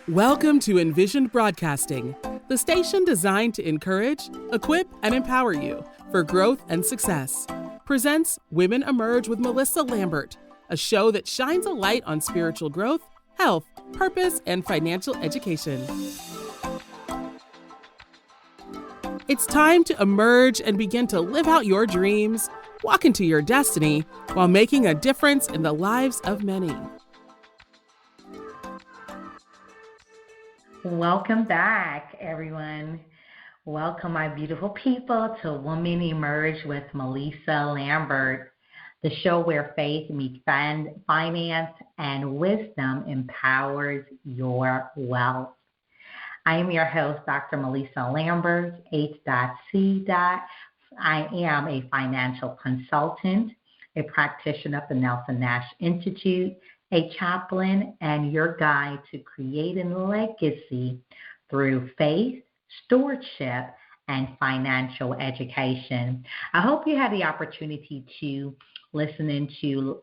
Welcome to Envisioned Broadcasting, the station designed to encourage, equip, and empower you for growth and success. Presents Women Emerge with Mellisa Lambert, a show that shines a light on spiritual growth, health, purpose, and financial education. It's time to emerge and begin to live out your dreams, walk into your destiny, while making a difference in the lives of many. Welcome back, everyone. Welcome, my beautiful people, to Women Emerge with Mellisa Lambert, the show where faith meets finance and wisdom empowers your wealth. I am your host, Dr. Mellisa Lambert, H.C. I am a financial consultant, a practitioner of the Nelson Nash Institute, a chaplain, and your guide to creating legacy through faith, stewardship, and financial education. I hope you had the opportunity to listen into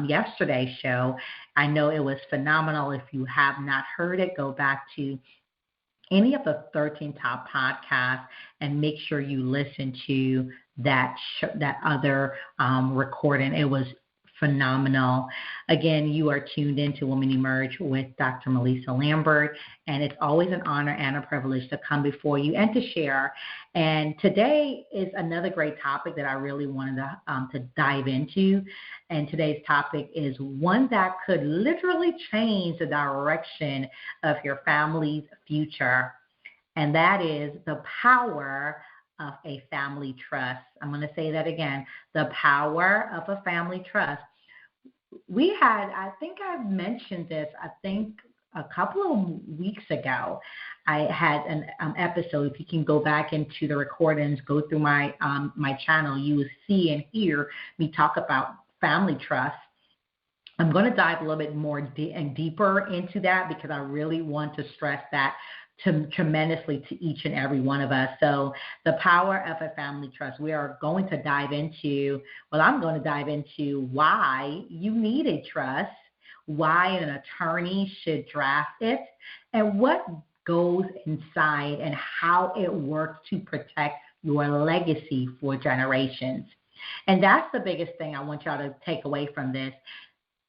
yesterday's show. I know it was phenomenal. If you have not heard it, go back to any of the 13 top podcasts and make sure you listen to that other recording. It was phenomenal. Again, you are tuned into Women Emerge with Dr. Mellisa Lambert, and it's always an honor and a privilege to come before you and to share. And today is another great topic that I really wanted to dive into. And today's topic is one that could literally change the direction of your family's future, and that is the power of a family trust. I'm going to say that again, the power of a family trust. I think I've mentioned this, a couple of weeks ago. I had an episode. If you can go back into the recordings, go through my channel, you will see and hear me talk about family trust. I'm going to dive a little bit more deeper into that because I really want to stress that tremendously to each and every one of us. So the power of a family trust, I'm going to dive into why you need a trust, why an attorney should draft it, and what goes inside and how it works to protect your legacy for generations. And that's the biggest thing I want y'all to take away from this.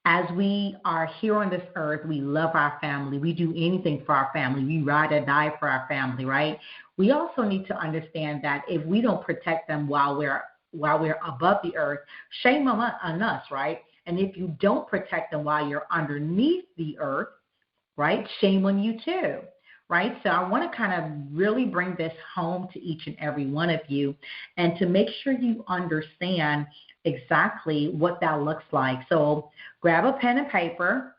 As we are here on this earth, we love our family. We do anything for our family. We ride or die for our family, right? We also need to understand that if we don't protect them while we're above the earth, shame on us, right? And if you don't protect them while you're underneath the earth, right, shame on you too, right? So I want to kind of really bring this home to each and every one of you and to make sure you understand exactly what that looks like. So grab a pen and paper,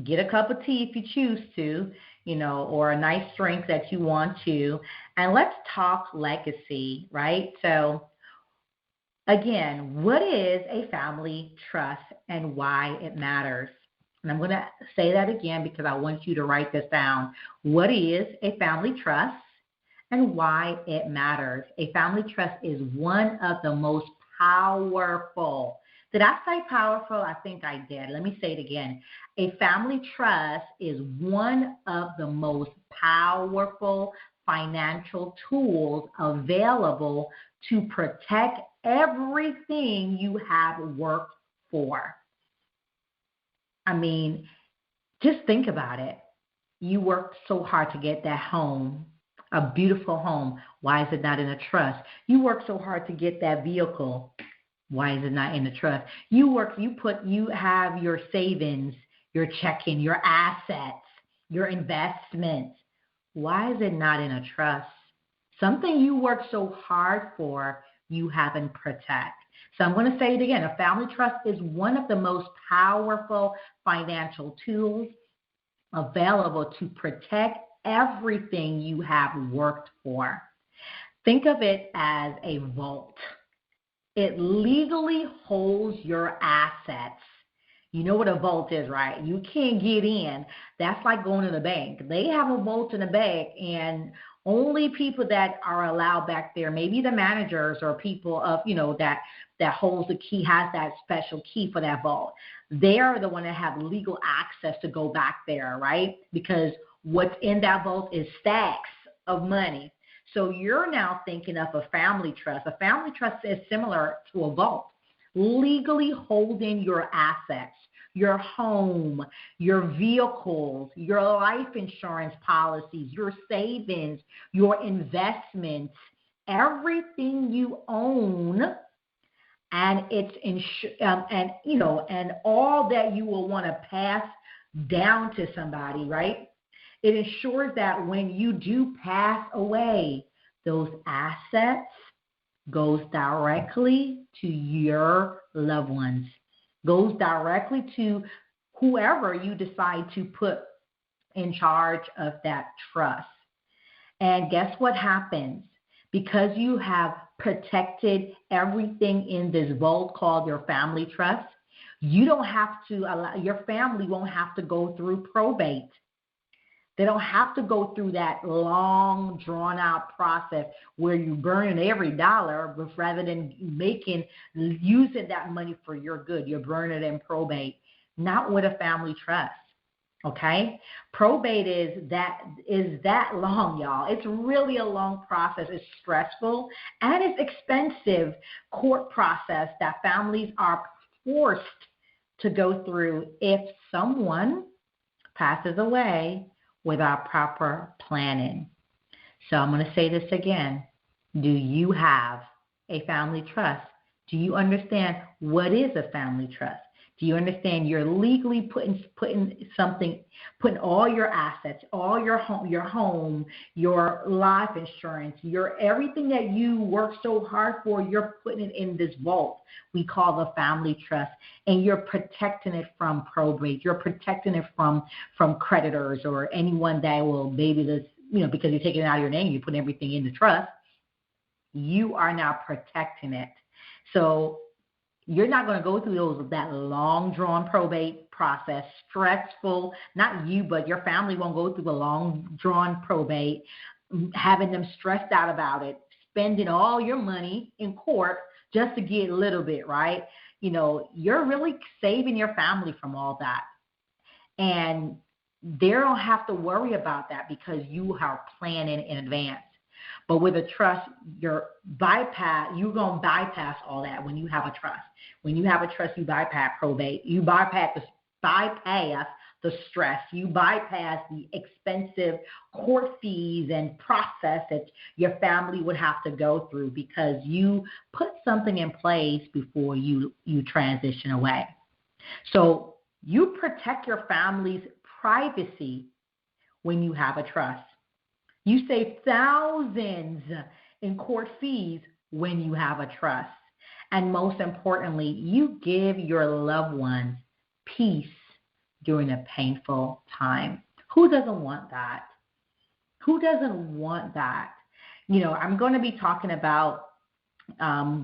get a cup of tea if you choose to, or a nice drink that you want to, and let's talk legacy, right? So again, what is a family trust and why it matters? And I'm going to say that again because I want you to write this down. What is a family trust and why it matters? A family trust is one of the most powerful. Did I say powerful? I think I did. Let me say it again. A family trust is one of the most powerful financial tools available to protect everything you have worked for. I mean, just think about it. You worked so hard to get that home, a beautiful home. Why is it not in a trust? You work so hard to get that vehicle. Why is it not in a trust? You have your savings, your checking, your assets, your investments. Why is it not in a trust? Something you work so hard for, you haven't protect. So I'm going to say it again. A family trust is one of the most powerful financial tools available to protect everything you have worked for. Think of it as a vault. It legally holds your assets. You know what a vault is, right? You can't get in. That's like going to the bank. They have a vault in the bank, and Only people that are allowed back there, maybe the managers or people of, that holds the key, has that special key for that vault. They're the one that have legal access to go back there, right? Because what's in that vault is stacks of money. So you're now thinking of a family trust. A family trust is similar to a vault, legally holding your assets, your home, your vehicles, your life insurance policies, your savings, your investments, everything you own, and and all that you will want to pass down to somebody, right? It ensures that when you do pass away, those assets goes directly to your loved ones, goes directly to whoever you decide to put in charge of that trust. And guess what happens? Because you have protected everything in this vault called your family trust, you don't have to allow, your family won't have to go through probate. They don't have to go through that long, drawn-out process where you burn every dollar, but rather than using that money for your good, you burn it in probate. Not with a family trust, okay? Probate is that long, y'all. It's really a long process. It's stressful, and it's expensive court process that families are forced to go through if someone passes away without proper planning. So I'm going to say this again. Do you have a family trust? Do you understand what is a family trust? Do you understand you're legally putting all your assets, all your home, your life insurance, your everything that you work so hard for, you're putting it in this vault we call the family trust, and you're protecting it from probate. You're protecting it from creditors or anyone that will maybe this, because you're taking it out of your name, you put everything in the trust. You are now protecting it. So you're not going to go through that long drawn probate process, stressful, not you, but your family won't go through the long drawn probate, having them stressed out about it, spending all your money in court just to get a little bit, right? You're really saving your family from all that. And they don't have to worry about that because you are planning in advance. But with a trust, you're going to bypass all that when you have a trust. When you have a trust, you bypass probate. You bypass the stress. You bypass the expensive court fees and process that your family would have to go through because you put something in place before you transition away. So you protect your family's privacy when you have a trust. You save thousands in court fees when you have a trust. And most importantly, you give your loved ones peace during a painful time. Who doesn't want that? Who doesn't want that? I'm going to be talking about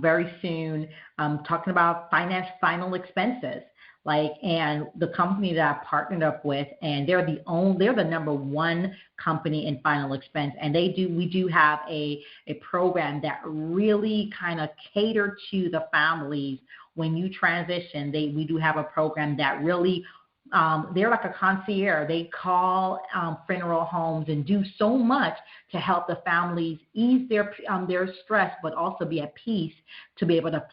very soon, talking about final expenses. And the company that I partnered up with, and they're the number one company in final expense. And we do have a program that really kind of cater to the families when you transition. We do have a program that really, they're like a concierge. They call funeral homes and do so much to help the families ease their stress, but also be at peace to be able to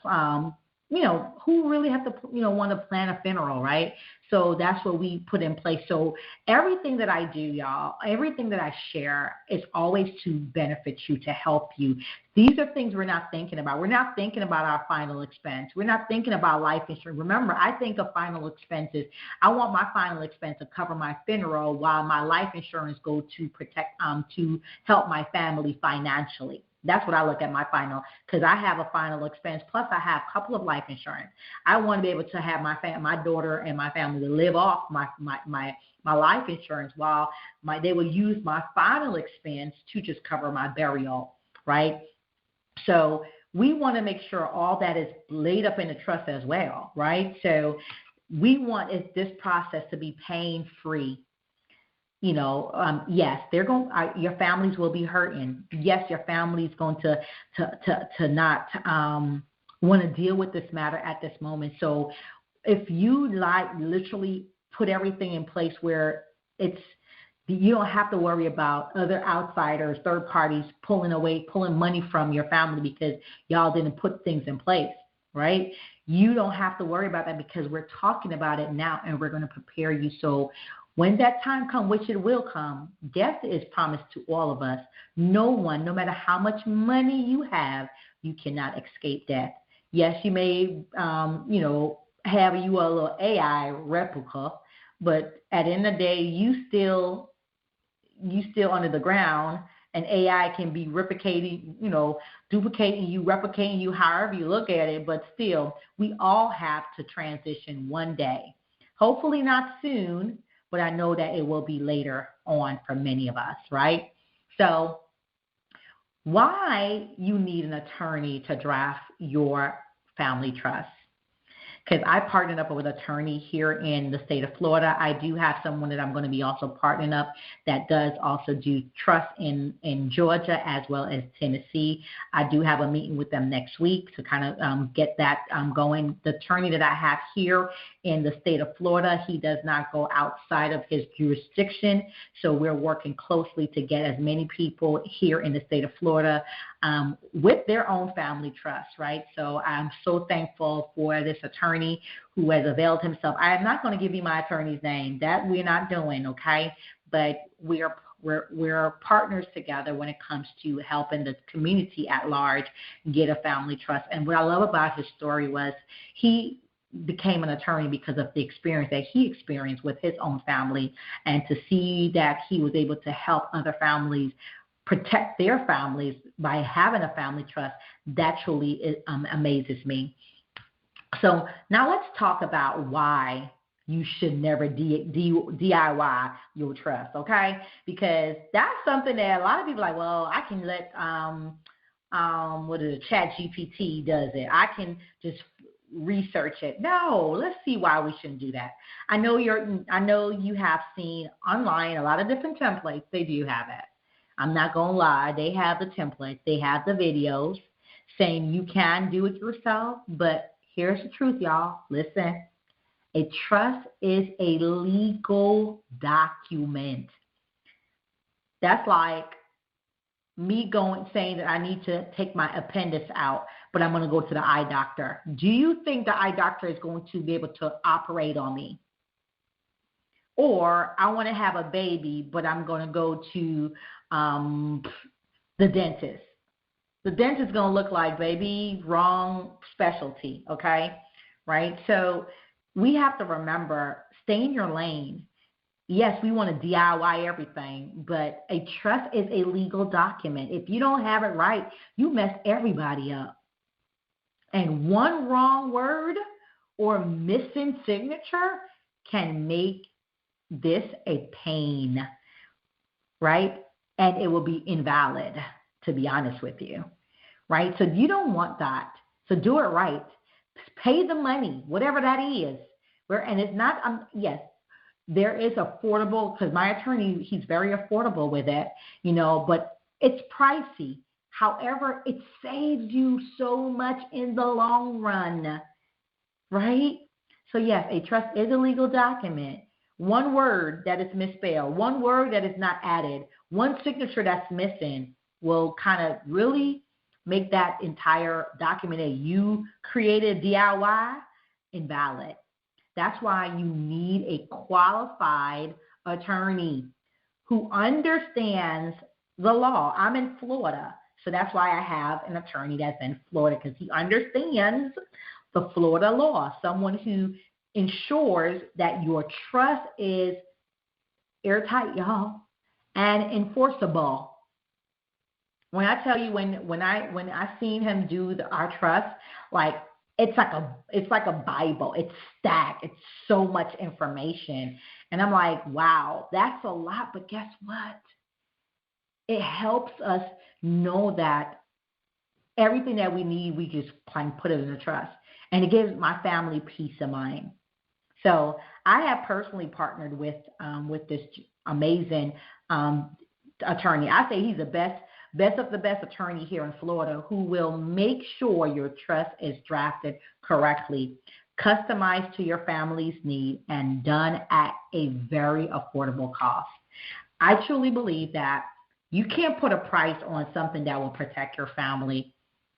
who really have to, want to plan a funeral, right? So that's what we put in place. So everything that I do, y'all, everything that I share is always to benefit you, to help you. These are things we're not thinking about. We're not thinking about our final expense. We're not thinking about life insurance. Remember, I think of final expenses. I want my final expense to cover my funeral while my life insurance go to protect, to help my family financially. That's what I look at my final, because I have a final expense, plus I have a couple of life insurance. I want to be able to have my daughter and my family to live off my life insurance while they will use my final expense to just cover my burial, right? So we want to make sure all that is laid up in the trust as well, right? So we want this process to be pain-free. yes, your families will be hurting. Yes, your family's going to not want to deal with this matter at this moment. So if you literally put everything in place where you don't have to worry about other outsiders, third parties pulling money from your family because y'all didn't put things in place, right? You don't have to worry about that because we're talking about it now and we're going to prepare you. So when that time comes, which it will come, death is promised to all of us. No one, no matter how much money you have, you cannot escape death. Yes, you may, have you a little AI replica, but at the end of the day, you still under the ground, and AI can be duplicating you, replicating you, however you look at it, but still, we all have to transition one day. Hopefully not soon, but I know that it will be later on for many of us, right? So why you need an attorney to draft your family trust? Because I partnered up with an attorney here in the state of Florida. I do have someone that I'm going to be also partnering up that does also do trust in Georgia as well as Tennessee. I do have a meeting with them next week to kind of get that going. The attorney that I have here in the state of Florida, he does not go outside of his jurisdiction. So we're working closely to get as many people here in the state of Florida with their own family trust, right? So I'm so thankful for this attorney who has availed himself. I am not going to give you my attorney's name. That we're not doing, okay? But we're partners together when it comes to helping the community at large get a family trust. And what I love about his story was he became an attorney because of the experience that he experienced with his own family, and to see that he was able to help other families protect their families by having a family trust, that truly amazes me. So now let's talk about why you should never DIY your trust, okay? Because that's something that a lot of people are like, well, I can let ChatGPT does it. I can just research it. No, let's see why we shouldn't do that. I know you have seen online a lot of different templates. They do have it. I'm not going to lie. They have the templates. They have the videos saying you can do it yourself. But here's the truth, y'all. Listen. A trust is a legal document. That's like me saying that I need to take my appendix out, but I'm going to go to the eye doctor. Do you think the eye doctor is going to be able to operate on me? Or I want to have a baby, but I'm going to go to the dentist. The dentist is going to look like, baby, wrong specialty, okay? Right? So we have to remember, stay in your lane. Yes, we want to DIY everything, but a trust is a legal document. If you don't have it right, you mess everybody up. And one wrong word or missing signature can make this a pain, right? And it will be invalid, to be honest with you, right? So you don't want that. So do it right. Pay the money, whatever that is. And it's not, yes, there is affordable, because my attorney, he's very affordable with it, but it's pricey. However, it saves you so much in the long run, right? So yes, a trust is a legal document. One word that is misspelled, one word that is not added, one signature that's missing will kind of really make that entire document that you created DIY invalid. That's why you need a qualified attorney who understands the law. I'm in Florida, so that's why I have an attorney that's in Florida, because he understands the Florida law, someone who ensures that your trust is airtight, y'all, and enforceable. When I tell you, when I seen him do our trust, like it's like a Bible. It's stacked. It's so much information, and I'm like, wow, that's a lot. But guess what? It helps us know that everything that we need, we just can put it in a trust, and it gives my family peace of mind. So I have personally partnered with this amazing attorney. I say he's the best of the best attorney here in Florida, who will make sure your trust is drafted correctly, customized to your family's need, and done at a very affordable cost. I truly believe that you can't put a price on something that will protect your family.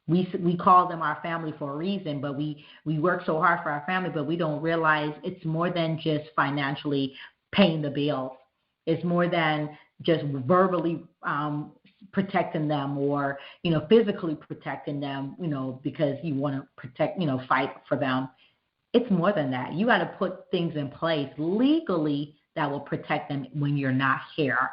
We call them our family for a reason, but we work so hard for our family, but we don't realize it's more than just financially paying the bills. It's more than just verbally protecting them, or, physically protecting them, because you want to protect, fight for them. It's more than that. You got to put things in place legally that will protect them when you're not here,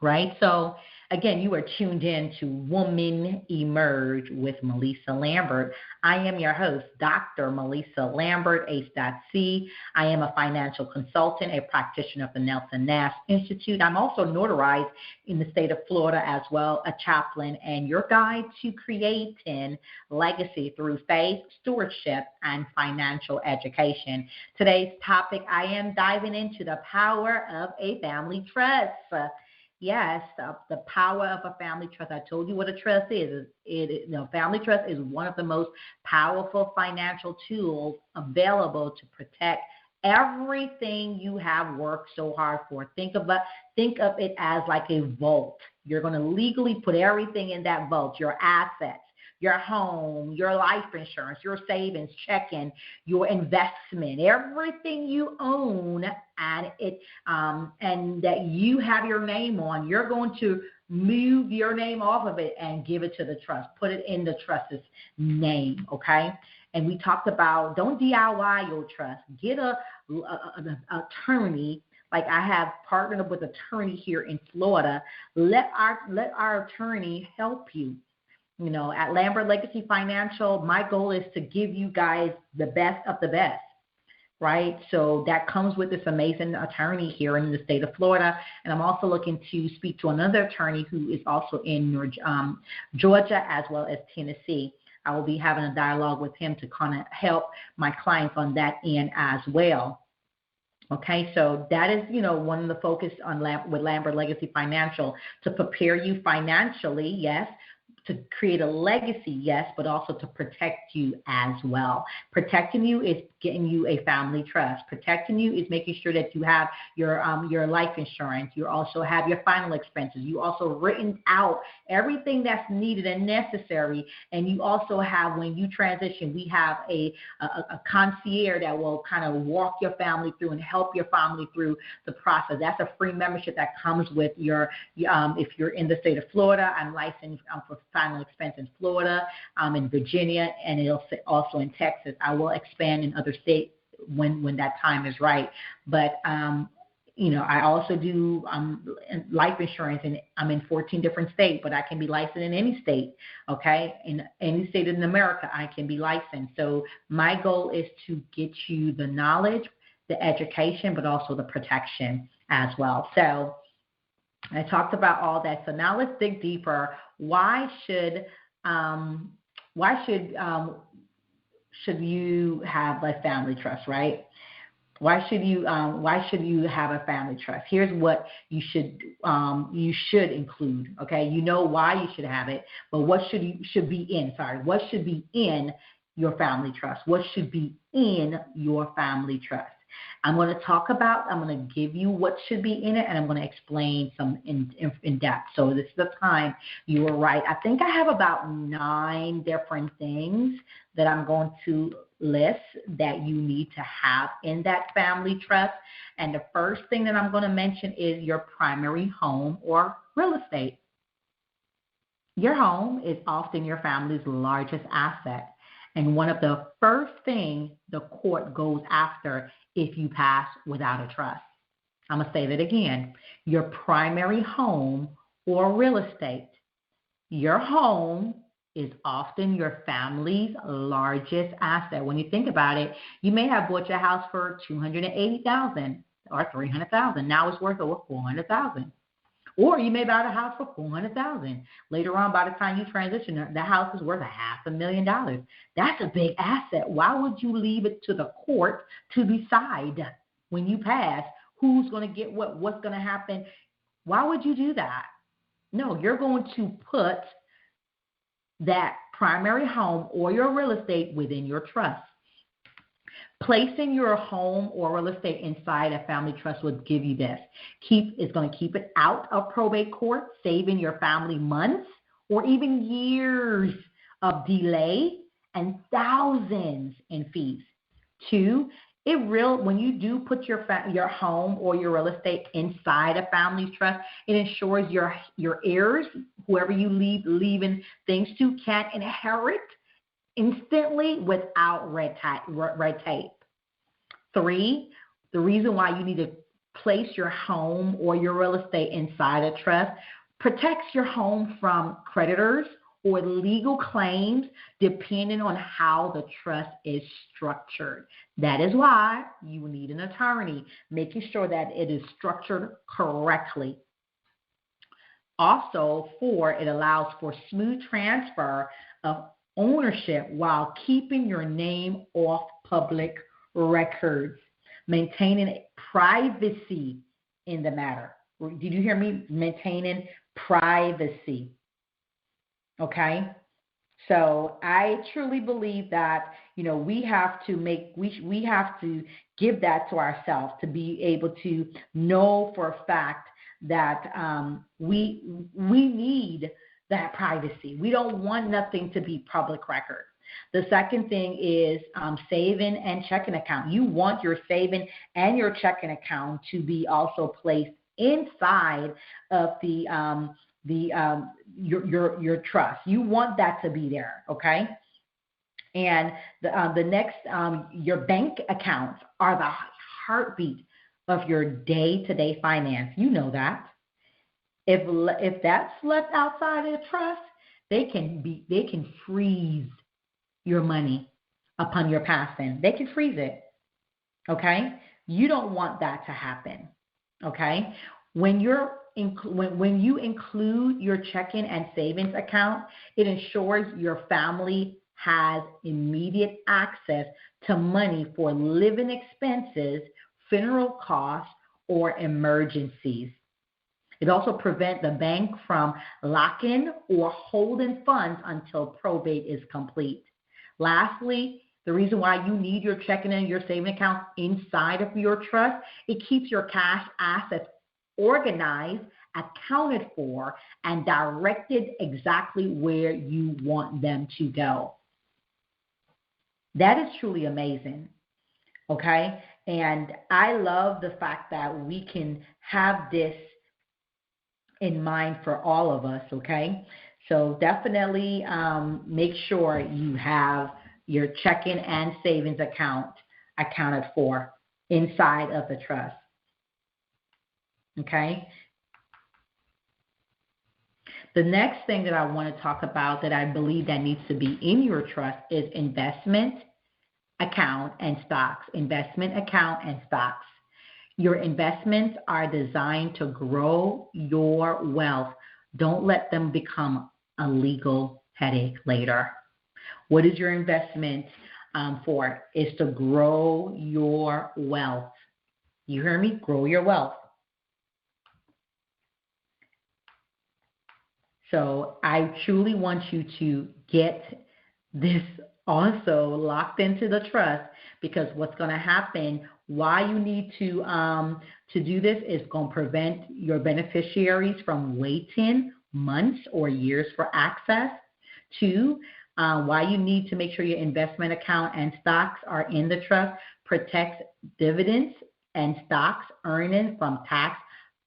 right? So, again, you are tuned in to Woman Emerge with Mellisa Lambert. I am your host, Dr. Mellisa Lambert, H.C. I am a financial consultant, a practitioner of the Nelson Nash Institute. I'm also notarized in the state of Florida as well, a chaplain, and your guide to creating legacy through faith, stewardship, and financial education. Today's topic, I am diving into the power of a family trust. Yes, the power of a family trust. I told you what a trust is. Family trust is one of the most powerful financial tools available to protect everything you have worked so hard for. Think of it as like a vault. You're going to legally put everything in that vault, your assets, your home, your life insurance, your savings, checking, your investment, everything you own, and that you have your name on. You're going to move your name off of it and give it to the trust. Put it in the trust's name, okay? And we talked about, don't DIY your trust. Get an attorney. Like I have partnered with an attorney here in Florida. Let our attorney help you. At Lambert Legacy Financial, my goal is to give you guys the best of the best, right? So that comes with this amazing attorney here in the state of Florida. And I'm also looking to speak to another attorney who is also in Georgia as well as Tennessee. I will be having a dialogue with him to kind of help my clients on that end as well. Okay, so that is, one of the focus with Lambert Legacy Financial, to prepare you financially, yes, to create a legacy, yes, but also to protect you as well. Protecting you is getting you a family trust. Protecting you is making sure that you have your life insurance. You also have your final expenses. You also written out everything that's needed and necessary. And you also have, when you transition, we have a concierge that will kind of walk your family through and help your family through the process. That's a free membership that comes with your, if you're in the state of Florida, I'm licensed for final expense in Florida, in Virginia, and it'll also in Texas. I will expand in other states when that time is right. But I also do life insurance, and I'm in 14 different states, but I can be licensed in any state, okay? In any state in America, I can be licensed. So my goal is to get you the knowledge, the education, but also the protection as well. So I talked about all that. So now let's dig deeper. Why should you have a family trust, right? Why should you have a family trust? Here's what you should include. Okay, you know why you should have it, but what should be in your family trust? What should be in your family trust? I'm going to give you what should be in it, and I'm going to explain some in depth. So this is the time. You were right. I think I have about 9 different things that I'm going to list that you need to have in that family trust. And the first thing that I'm going to mention is your primary home or real estate. Your home is often your family's largest asset, and one of the first things the court goes after if you pass without a trust. I'm going to say that again. Your primary home or real estate. Your home is often your family's largest asset. When you think about it, you may have bought your house for $280,000 or $300,000. Now it's worth over $400,000. Or you may buy the house for $400,000. Later on, by the time you transition, the house is worth $500,000. That's a big asset. Why would you leave it to the court to decide when you pass who's going to get what's going to happen. Why would you do that? No, you're going to put that primary home or your real estate within your trust. Placing your home or real estate inside a family trust would give you this. It's going to keep it out of probate court, saving your family months or even years of delay and thousands in fees. 2, when you do put your home or your real estate inside a family trust, it ensures your heirs, whoever you leaving things to, can't inherit instantly without red tape. 3, the reason why you need to place your home or your real estate inside a trust protects your home from creditors or legal claims depending on how the trust is structured. That is why you will need an attorney, making sure that it is structured correctly. Also, 4, it allows for smooth transfer of ownership while keeping your name off public records, maintaining privacy in the matter. Did you hear me? Maintaining privacy. Okay? So I truly believe that, we have to give that to ourselves to be able to know for a fact that we need that privacy. We don't want nothing to be public record. The second thing is saving and checking account. You want your saving and your checking account to be also placed inside of your trust. You want that to be there, okay? And the next, your bank accounts are the heartbeat of your day-to-day finance. You know that. If that's left outside of the trust, they can freeze your money upon your passing. They can freeze it. Okay? You don't want that to happen. Okay? When you include your checking and savings account, it ensures your family has immediate access to money for living expenses, funeral costs, or emergencies. It also prevents the bank from locking or holding funds until probate is complete. Lastly, the reason why you need your checking and your saving account inside of your trust, it keeps your cash assets organized, accounted for, and directed exactly where you want them to go. That is truly amazing, okay? And I love the fact that we can have this in mind for all of us, okay? So definitely make sure you have your checking and savings account accounted for inside of the trust, okay? The next thing that I want to talk about that I believe that needs to be in your trust is investment account and stocks. Investment account and stocks. Your investments are designed to grow your wealth. Don't let them become a legal headache later. What is your investment for? Is to grow your wealth. You hear me? Grow your wealth. So I truly want you to get this also locked into the trust, because what's going to happen, why you need to do this is going to prevent your beneficiaries from waiting months or years for access. 2, why you need to make sure your investment account and stocks are in the trust, protects dividends and stocks earnings from tax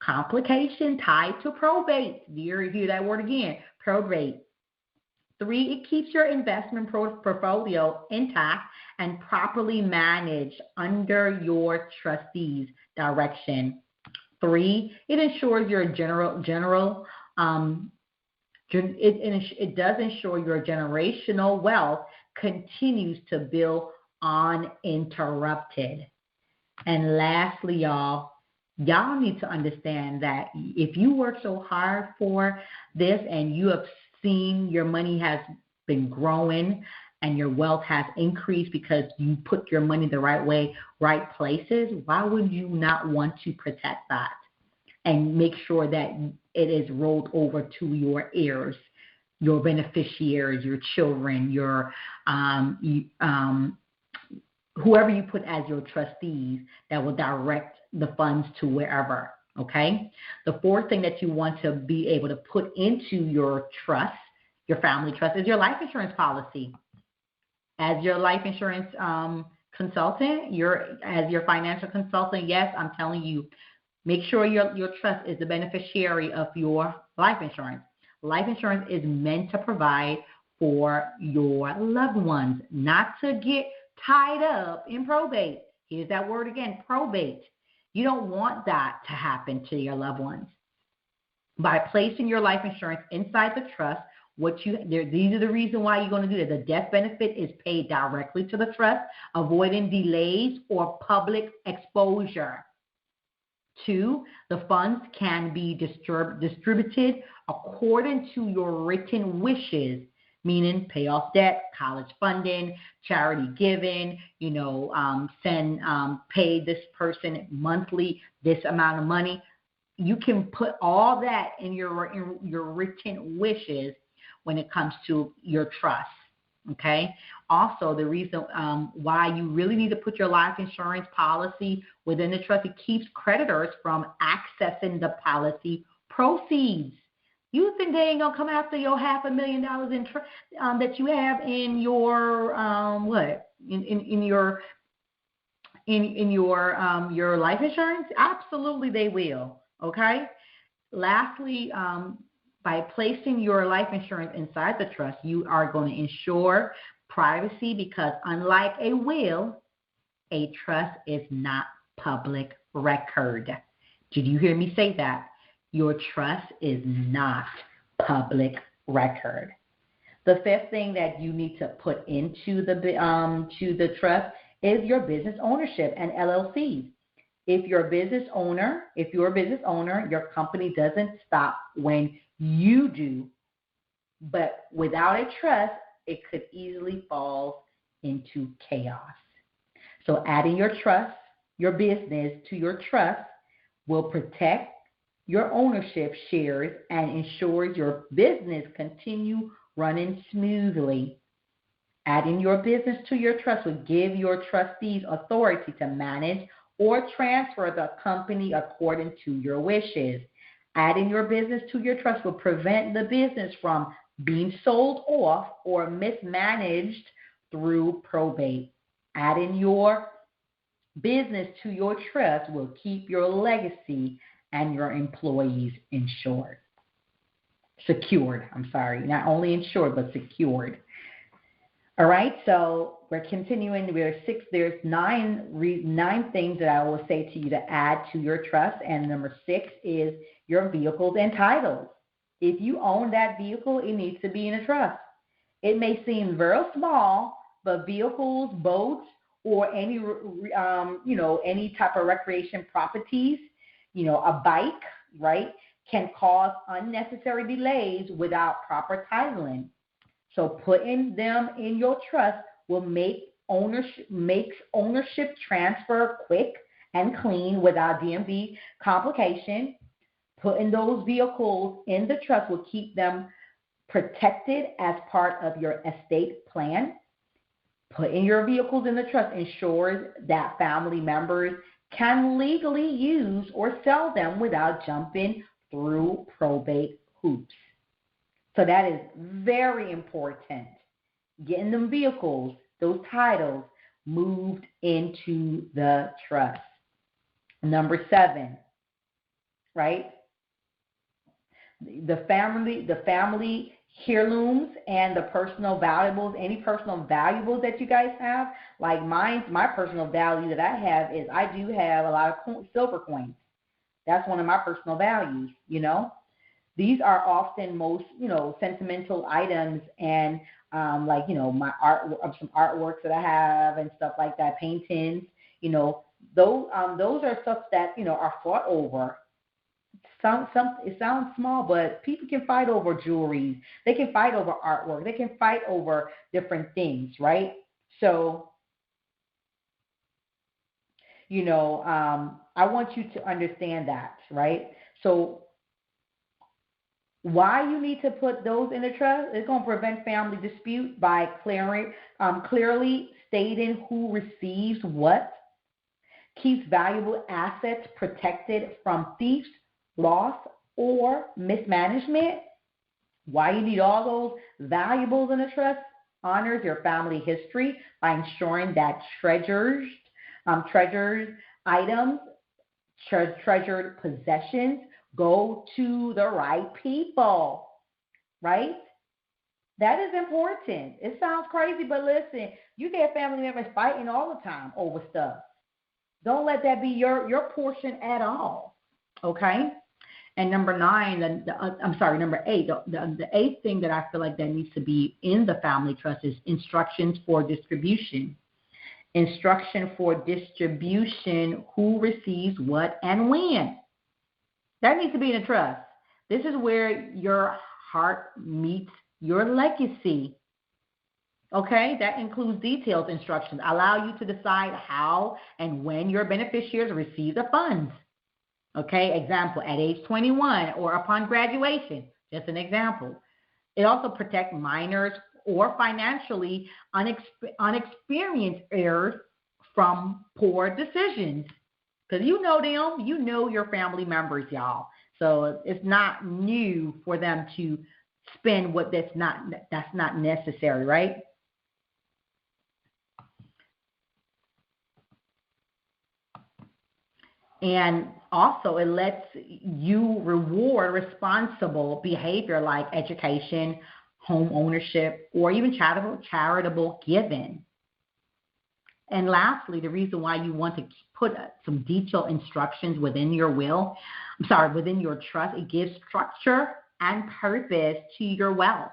complication tied to probate. Do you hear that word again? Probate. 3, it keeps your investment portfolio intact and properly managed under your trustee's direction. 3, it ensures your it does ensure your generational wealth continues to build uninterrupted. And lastly, y'all need to understand that if you work so hard for this and you have seen your money has been growing and your wealth has increased because you put your money the right way, right places, why would you not want to protect that and make sure that it is rolled over to your heirs, your beneficiaries, your children, your whoever you put as your trustees that will direct the funds to wherever, okay? The fourth thing that you want to be able to put into your trust, your family trust, is your life insurance policy. As your life insurance consultant, as your financial consultant, yes, I'm telling you, make sure your trust is the beneficiary of your life insurance. Life insurance is meant to provide for your loved ones, not to get tied up in probate. Here's that word again, probate. You don't want that to happen to your loved ones. By placing your life insurance inside the trust, these are the reason why you're going to do that. The death benefit is paid directly to the trust, avoiding delays or public exposure. 2, the funds can be distributed according to your written wishes, meaning pay off debt, college funding, charity giving, pay this person monthly this amount of money. You can put all that in your written wishes when it comes to your trust, okay? Also, the reason why you really need to put your life insurance policy within the trust, it keeps creditors from accessing the policy proceeds. You think they ain't gonna come after your $500,000 in that you have in your your life insurance? Absolutely, they will. Okay. Lastly, by placing your life insurance inside the trust, you are going to ensure privacy because, unlike a will, a trust is not public record. Did you hear me say that? Your trust is not public record. The fifth thing that you need to put into the trust is your business ownership and LLCs. If you're a business owner, your company doesn't stop when you do. But without a trust, it could easily fall into chaos. So adding your business to your trust will protect your ownership shares and ensures your business continue running smoothly. Adding your business to your trust will give your trustees authority to manage or transfer the company according to your wishes. Adding your business to your trust will prevent the business from being sold off or mismanaged through probate. Adding your business to your trust will keep your legacy and your employees secured. Not only insured, but secured. All right, so we're continuing. There's nine things that I will say to you to add to your trust, and number 6 is your vehicles and titles. If you own that vehicle, it needs to be in a trust. It may seem very small, but vehicles, boats, or any type of recreation properties, a bike, right, can cause unnecessary delays without proper titling. So putting them in your trust will makes ownership transfer quick and clean without DMV complication. Putting those vehicles in the trust will keep them protected as part of your estate plan. Putting your vehicles in the trust ensures that family members can legally use or sell them without jumping through probate hoops. So that is very important. Getting them vehicles, those titles, moved into the trust. Number 7, right? The family heirlooms and the personal valuables, any personal valuables that you guys have, like my personal value that I have is I do have a lot of silver coins. That's one of my personal values, These are often most, sentimental items and my art, some artworks that I have and stuff like that, paintings, those are stuff that, are fought over It sounds small, but people can fight over jewelry. They can fight over artwork. They can fight over different things, right? So, I want you to understand that, right? So, why you need to put those in a trust? It's going to prevent family dispute by clearly stating who receives what, keeps valuable assets protected from thieves, loss, or mismanagement. Why you need all those valuables in a trust? Honors your family history by ensuring that treasured items, treasured possessions go to the right people, right? That is important. It sounds crazy, but listen, you get family members fighting all the time over stuff. Don't let that be your portion at all, okay? And number 8, the eighth thing that I feel like that needs to be in the family trust is instructions for distribution. Instruction for distribution, who receives what and when. That needs to be in a trust. This is where your heart meets your legacy. Okay, that includes detailed instructions. Allow you to decide how and when your beneficiaries receive the funds. Okay, example, at age 21 or upon graduation, just an example. It also protects minors or financially unexperienced heirs from poor decisions. Because you know them, you know your family members, y'all. So it's not new for them to spend what that's not necessary, right? And also, it lets you reward responsible behavior like education, home ownership, or even charitable giving. And lastly, the reason why you want to put some detailed instructions within your within your trust, it gives structure and purpose to your wealth,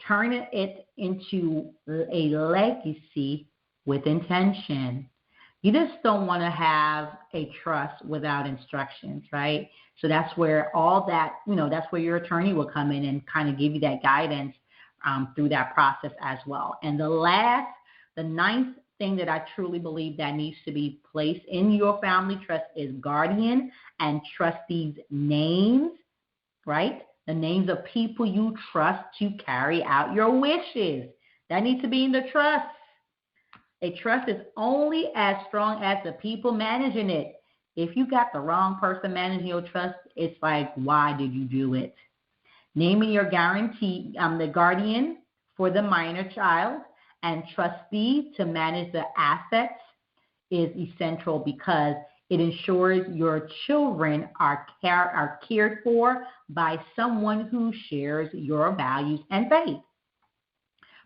turning it into a legacy with intention. You just don't want to have a trust without instructions, right? So that's where that's where your attorney will come in and kind of give you that guidance through that process as well. And the ninth thing that I truly believe that needs to be placed in your family trust is guardian and trustees' names, right? The names of people you trust to carry out your wishes. That needs to be in the trust. A trust is only as strong as the people managing it. If you got the wrong person managing your trust, it's like, why did you do it? Naming your the guardian for the minor child and trustee to manage the assets is essential because it ensures your children are cared for by someone who shares your values and faith.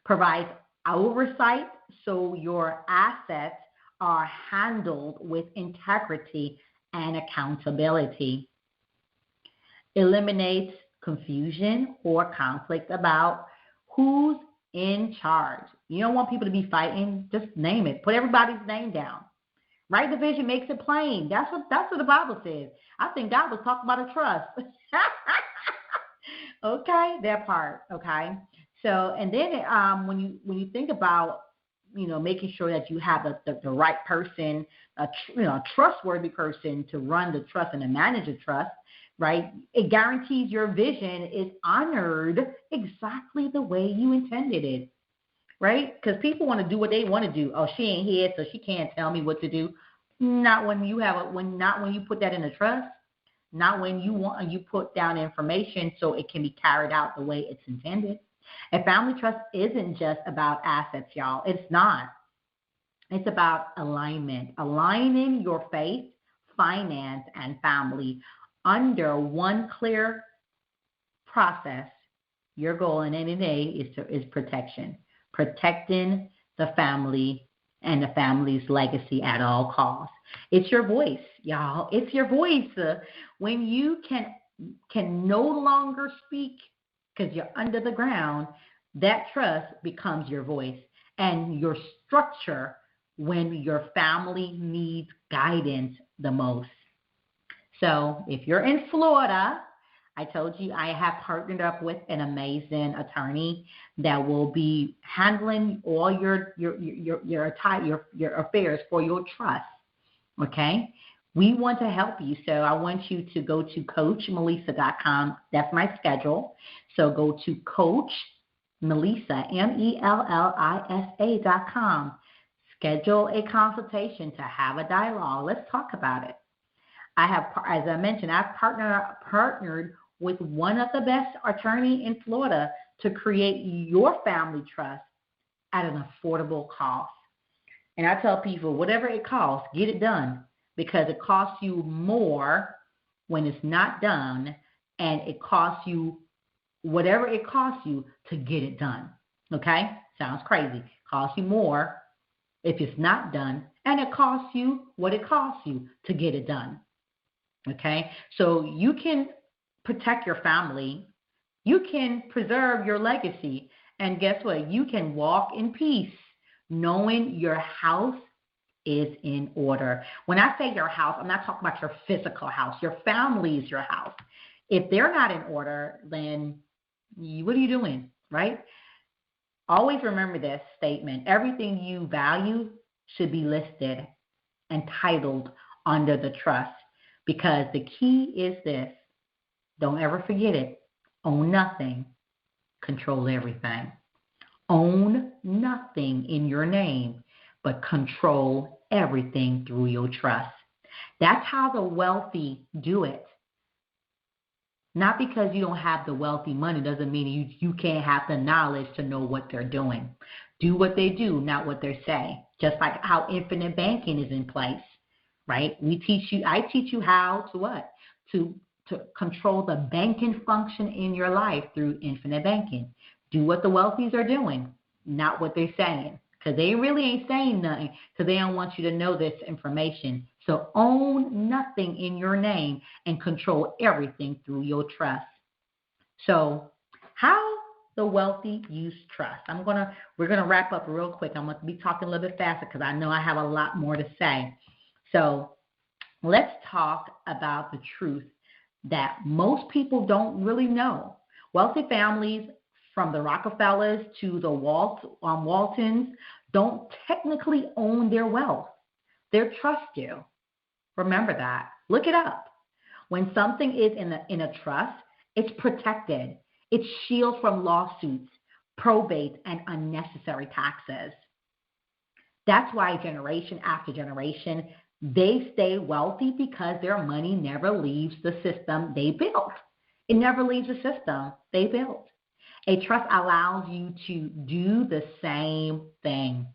Provides oversight so your assets are handled with integrity and accountability. Eliminates confusion or conflict about who's in charge. You don't want people to be fighting, just name it. Put everybody's name down. Right division makes it plain. That's what the Bible says. I think God was talking about a trust. Okay, that part. Okay. So, and then when you think about, making sure that you have the right person, a trustworthy person to run the trust and to manage the trust, right? It guarantees your vision is honored exactly the way you intended it, right? Because people want to do what they want to do. Oh, she ain't here, so she can't tell me what to do. Not when you put that in a trust. Not when you put down information so it can be carried out the way it's intended. A family trust isn't just about assets, y'all. It's not. It's about alignment. Aligning your faith, finance, and family under one clear process. Your goal in any day is protection. Protecting the family and the family's legacy at all costs. It's your voice, y'all. It's your voice. When you can no longer speak because you're under the ground, that trust becomes your voice and your structure when your family needs guidance the most. So if you're in Florida, I told you I have partnered up with an amazing attorney that will be handling all your affairs for your trust. Okay? We want to help you. So I want you to go to coachmelisa.com. That's my schedule. So go to Coach Mellisa, Mellisa.com. Schedule a consultation to have a dialogue. Let's talk about it. As I mentioned, I've partnered with one of the best attorneys in Florida to create your family trust at an affordable cost. And I tell people, whatever it costs, get it done, because it costs you more when it's not done, and it costs you whatever it costs you to get it done. Okay? Sounds crazy. Costs you more if it's not done, and it costs you what it costs you to get it done. Okay? So you can protect your family. You can preserve your legacy. And guess what? You can walk in peace knowing your house is in order. When I say your house, I'm not talking about your physical house. Your family is your house. If they're not in order, then what are you doing, right? Always remember this statement. Everything you value should be listed and titled under the trust, because the key is this. Don't ever forget it. Own nothing. Control everything. Own nothing in your name, but control everything through your trust. That's how the wealthy do it. Not because you don't have the wealthy money doesn't mean you can't have the knowledge to know what they're doing. Do what they do, not what they say. Just like how infinite banking is in place, right? I teach you how to what? To control the banking function in your life through infinite banking. Do what the wealthies are doing, not what they're saying, because they really ain't saying nothing, because they don't want you to know this information. So own nothing in your name and control everything through your trust. So how the wealthy use trust. We're gonna wrap up real quick. I'm gonna be talking a little bit faster because I know I have a lot more to say. So let's talk about the truth that most people don't really know. Wealthy families, from the Rockefellers to the Waltons, don't technically own their wealth. They trust you. Remember that. Look it up. When something is in a trust, it's protected. It's shielded from lawsuits, probate, and unnecessary taxes. That's why generation after generation, they stay wealthy, because their money never leaves the system they built. It never leaves the system they built. A trust allows you to do the same thing.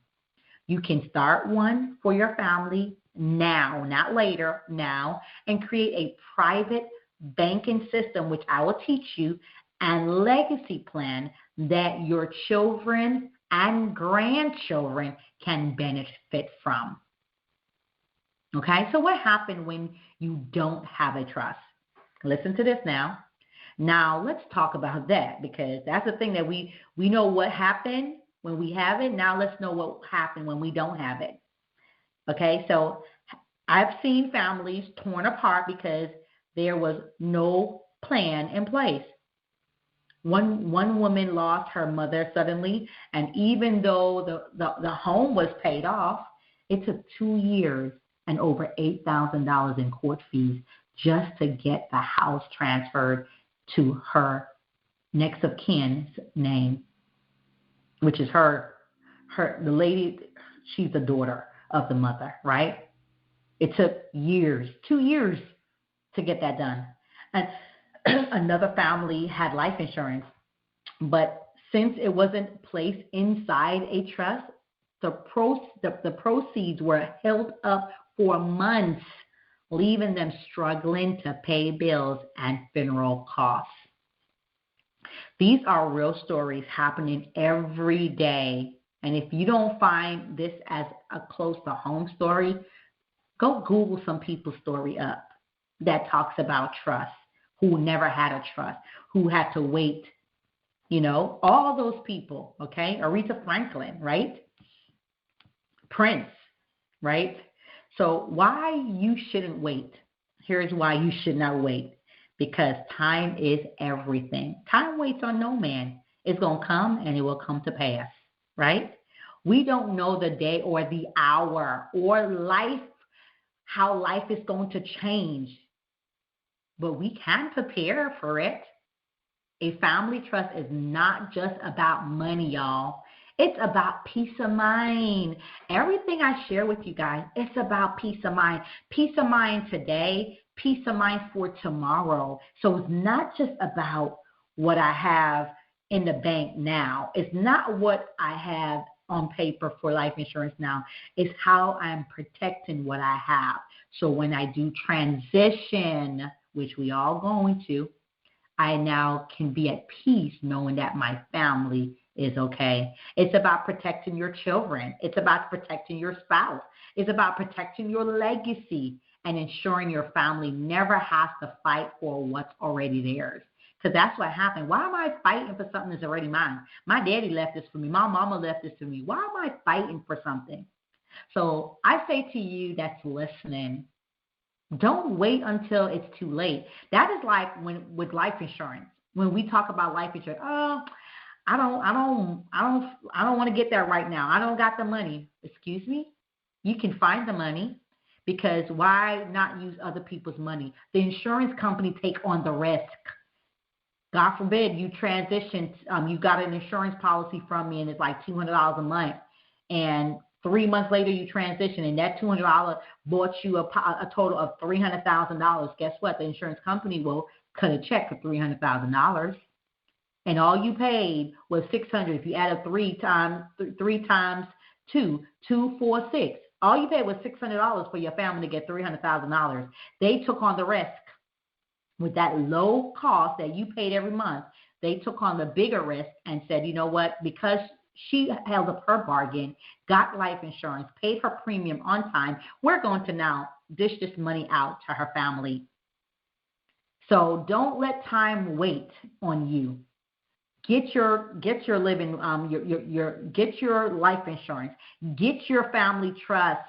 You can start one for your family now, not later, now, and create a private banking system, which I will teach you, and legacy plan that your children and grandchildren can benefit from. Okay, so what happened when you don't have a trust? Listen to this now. Now, let's talk about that, because that's the thing that we know what happened when we have it. Now let's know what happened when we don't have it. Okay, so I've seen families torn apart because there was no plan in place. One woman lost her mother suddenly, and even though the home was paid off, it took 2 years and over $8,000 in court fees just to get the house transferred to her next of kin's name, which is the lady. She's the daughter of the mother, right? It took years, 2 years, to get that done. And another family had life insurance, but since it wasn't placed inside a trust, the proceeds were held up for months, leaving them struggling to pay bills and funeral costs. These are real stories happening every day. And if you don't find this as a close to home story, go Google some people's story up that talks about trust, who never had a trust, who had to wait, all those people, okay? Aretha Franklin, right? Prince, right? So why you shouldn't wait. Here's why you should not wait. because time is everything. Time waits on no man. It's going to come and it will come to pass, right? We don't know the day or the hour or life, how life is going to change, but we can prepare for it. A family trust is not just about money, y'all. It's about peace of mind. Everything I share with you guys, it's about peace of mind. Peace of mind today, peace of mind for tomorrow. So it's not just about what I have in the bank now. It's not what I have on paper for life insurance now. It's how I'm protecting what I have. So when I do transition, which we all going to, I now can be at peace knowing that my family is okay. It's about protecting your children. It's about protecting your spouse. It's about protecting your legacy and ensuring your family never has to fight for what's already theirs. Because that's what happened. Why am I fighting for something that's already mine? My daddy left this for me. My mama left this for me. Why am I fighting for something? So I say to you that's listening, don't wait until it's too late. That is like with life insurance. When we talk about life insurance, I don't want to get that right now. I don't got the money. Excuse me? You can find the money, because why not use other people's money? The insurance company take on the risk. God forbid you transition, you got an insurance policy from me and it's like $200 a month, and 3 months later you transition and that $200 bought you a total of $300,000. Guess what? The insurance company will cut a check for $300,000, and all you paid was $600. If you add up three times 2, 2, 4, 6. All you paid was $600 for your family to get $300,000. They took on the risk. With that low cost that you paid every month, they took on the bigger risk and said, you know what, because she held up her bargain, got life insurance, paid her premium on time, we're going to now dish this money out to her family. So don't let time wait on you. Get your living, get your life insurance, get your family trust.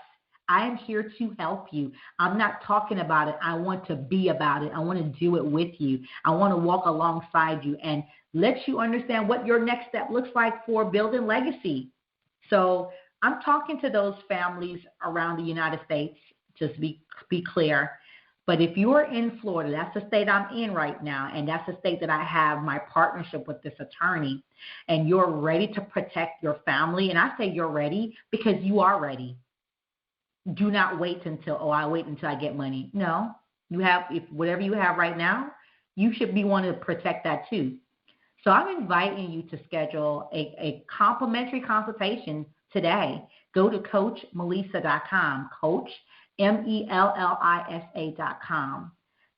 I am here to help you. I'm not talking about it. I want to be about it. I want to do it with you. I want to walk alongside you and let you understand what your next step looks like for building legacy. So I'm talking to those families around the United States, just be clear. But if you're in Florida, that's the state I'm in right now, and that's the state that I have my partnership with this attorney, and you're ready to protect your family, and I say you're ready because you are ready. Do not wait until, I wait until I get money. No, if whatever you have right now, you should be wanting to protect that too. So I'm inviting you to schedule a complimentary consultation today. Go to CoachMellisa.com, Coach, Mellisa.com.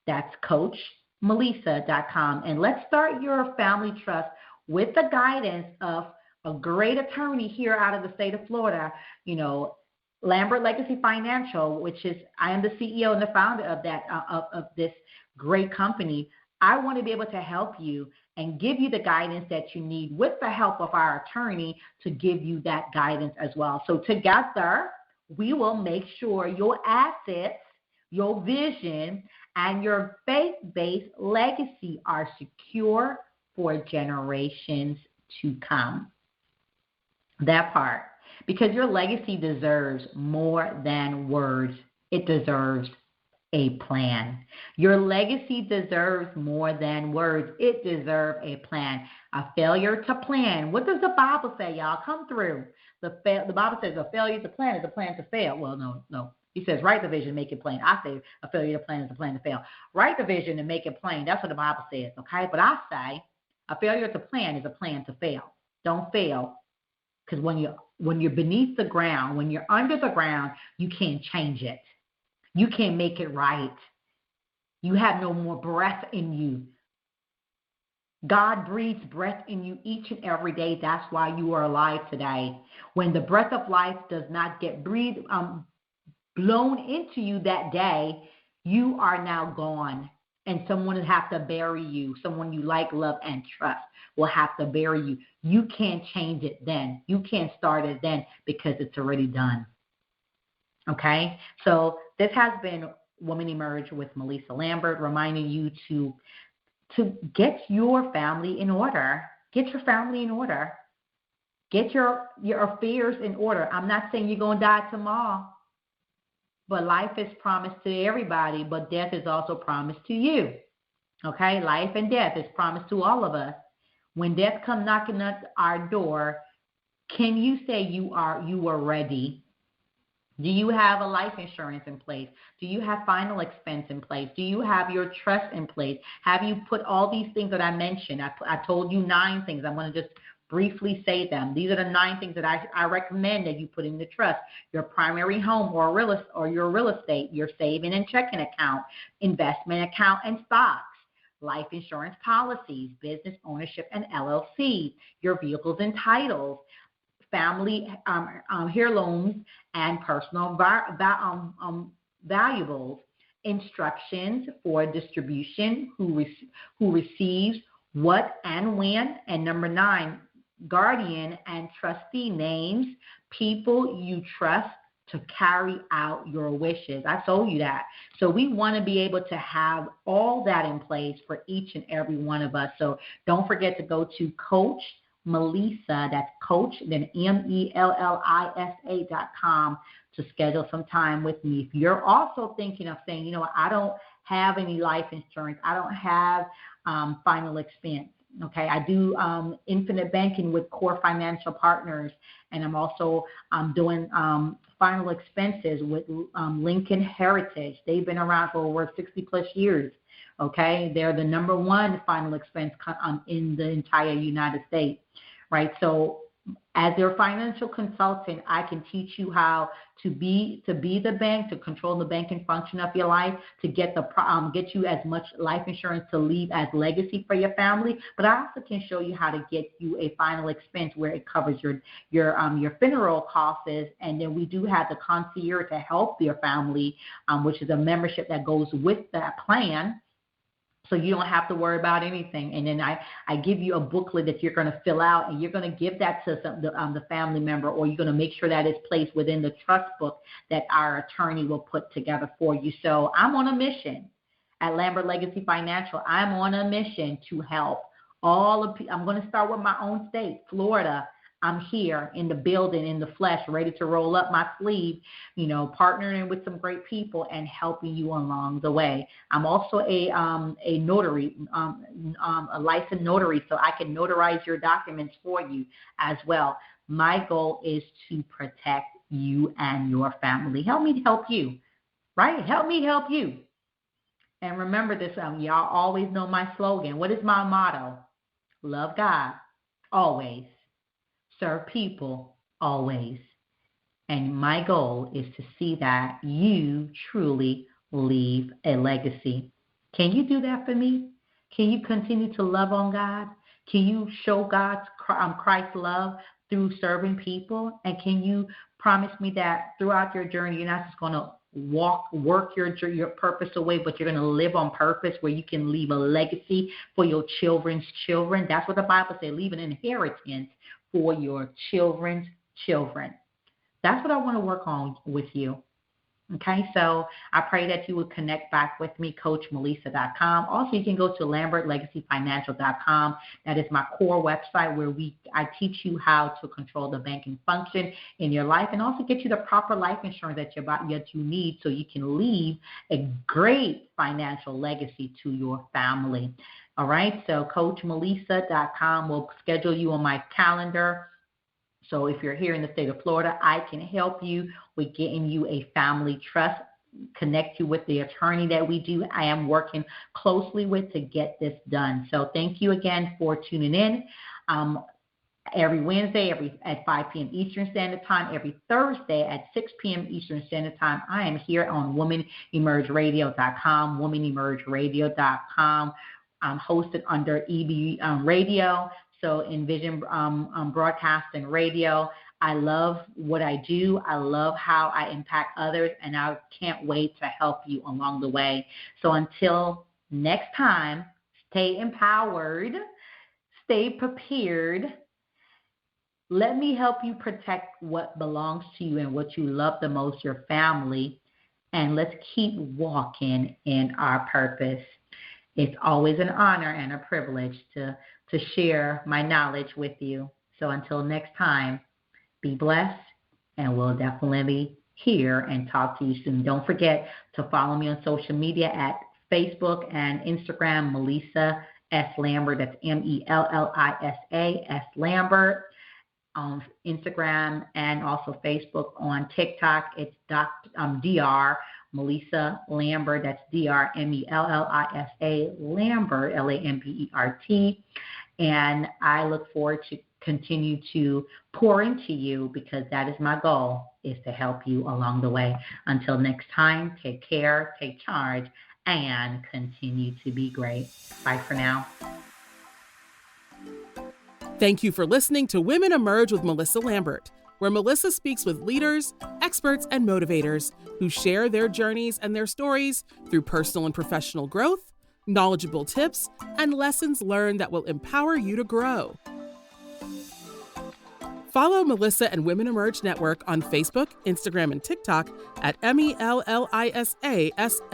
That's CoachMellisa.com. And let's start your family trust with the guidance of a great attorney here out of the state of Florida, Lambert Legacy Financial, which is, I am the CEO and the founder of that of this great company. I want to be able to help you and give you the guidance that you need with the help of our attorney to give you that guidance as well. So together, we will make sure your assets, your vision, and your faith-based legacy are secure for generations to come. That part. Because your legacy deserves more than words. It deserves a plan. Your legacy deserves more than words. It deserves a plan. A failure to plan. What does the Bible say, y'all? Come through. The Bible says a failure to plan is a plan to fail. Well, no. He says write the vision, make it plain. I say a failure to plan is a plan to fail. Write the vision and make it plain. That's what the Bible says, okay? But I say a failure to plan is a plan to fail. Don't fail. Because when you're beneath the ground, when you're under the ground, you can't change it. You can't make it right. You have no more breath in you. God breathes breath in you each and every day. That's why you are alive today. When the breath of life does not get blown into you that day, you are now gone. And someone will have to bury you. Someone you like, love, and trust will have to bury you. You can't change it then. You can't start it then because it's already done. Okay? So this has been Woman Emerge with Mellisa Lambert, reminding you to get your family in order. Get your family in order. Get your affairs in order. I'm not saying you're going to die tomorrow, but life is promised to everybody, but death is also promised to you. Okay? Life and death is promised to all of us. When death comes knocking at our door, can you say you are ready? Do you have a life insurance in place? Do you have final expense in place? Do you have your trust in place? Have you put all these things that I mentioned? I told you 9 things. I'm going to just briefly say them. These are the 9 things that I recommend that you put in the trust: your primary home or your real estate, your saving and checking account, investment account and stocks, life insurance policies, business ownership and LLCs, your vehicles and titles, family heirlooms and personal valuables, instructions for distribution, who receives what and when, and number 9, guardian and trustee names, people you trust to carry out your wishes. I told you that. So we want to be able to have all that in place for each and every one of us. So don't forget to go to Coach Mellisa, that's Coach, then MELLISA.com, to schedule some time with me. If you're also thinking of saying, I don't have any life insurance, I don't have final expense. Okay, I do infinite banking with Core Financial Partners, and I'm also doing final expenses with Lincoln Heritage. They've been around for over 60 plus years. Okay, they're the number 1 final expense in the entire United States, right? So as your financial consultant, I can teach you how to be the bank, to control the banking function of your life, to get you as much life insurance to leave as legacy for your family. But I also can show you how to get you a final expense where it covers your funeral costs, and then we do have the concierge to help your family, which is a membership that goes with that plan. So you don't have to worry about anything. And then I give you a booklet that you're going to fill out, and you're going to give that to the family member, or you're going to make sure that it's placed within the trust book that our attorney will put together for you. So I'm on a mission at Lambert Legacy Financial. I'm on a mission to help I'm going to start with my own state, Florida. I'm here in the building, in the flesh, ready to roll up my sleeve, partnering with some great people and helping you along the way. I'm also a notary, a licensed notary, so I can notarize your documents for you as well. My goal is to protect you and your family. Help me help you, right? Help me help you. And remember this, y'all always know my slogan. What is my motto? Love God always. Serve people always. And my goal is to see that you truly leave a legacy. Can you do that for me? Can you continue to love on God? Can you show God's Christ's love through serving people? And can you promise me that throughout your journey, you're not just going to work your purpose away, but you're going to live on purpose where you can leave a legacy for your children's children? That's what the Bible says, leave an inheritance for your children's children. That's what I want to work on with you. Okay, so I pray that you would connect back with me, CoachMellisa.com. Also, you can go to LambertLegacyFinancial.com. That is my core website where I teach you how to control the banking function in your life, and also get you the proper life insurance that you need so you can leave a great financial legacy to your family. All right, so CoachMellisa.com will schedule you on my calendar. So if you're here in the state of Florida, I can help you with getting you a family trust, connect you with the attorney that I am working closely with to get this done. So thank you again for tuning in. Every Wednesday at 5 p.m. Eastern Standard Time, every Thursday at 6 p.m. Eastern Standard Time, I am here on WomanEmergeRadio.com, WomanEmergeRadio.com. I'm hosted under EB Radio. So Envision Broadcasting Radio. I love what I do. I love how I impact others, and I can't wait to help you along the way. So until next time, stay empowered, stay prepared. Let me help you protect what belongs to you and what you love the most, your family. and let's keep walking in our purpose. It's always an honor and a privilege to share my knowledge with you. So until next time, be blessed, and we'll definitely hear and talk to you soon. Don't forget to follow me on social media at Facebook and Instagram, Mellisa S. Lambert. That's Mellisa S. Lambert on Instagram and also Facebook. On TikTok, it's Dr. Mellisa Lambert. That's Mellisa Lambert, Lambert. And I look forward to continue to pour into you, because that is my goal, is to help you along the way. Until next time, take care, take charge, and continue to be great. Bye for now. Thank you for listening to Women Emerge with Mellisa Lambert, where Mellisa speaks with leaders, experts, and motivators who share their journeys and their stories through personal and professional growth, knowledgeable tips, and lessons learned that will empower you to grow. Follow Mellisa and Women Emerge Network on Facebook, Instagram, and TikTok at MELLISA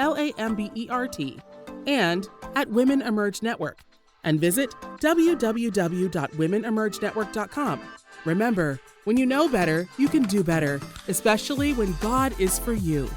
SLAMBERT and at Women Emerge Network, and visit www.womenemergenetwork.com. Remember, when you know better, you can do better, especially when God is for you.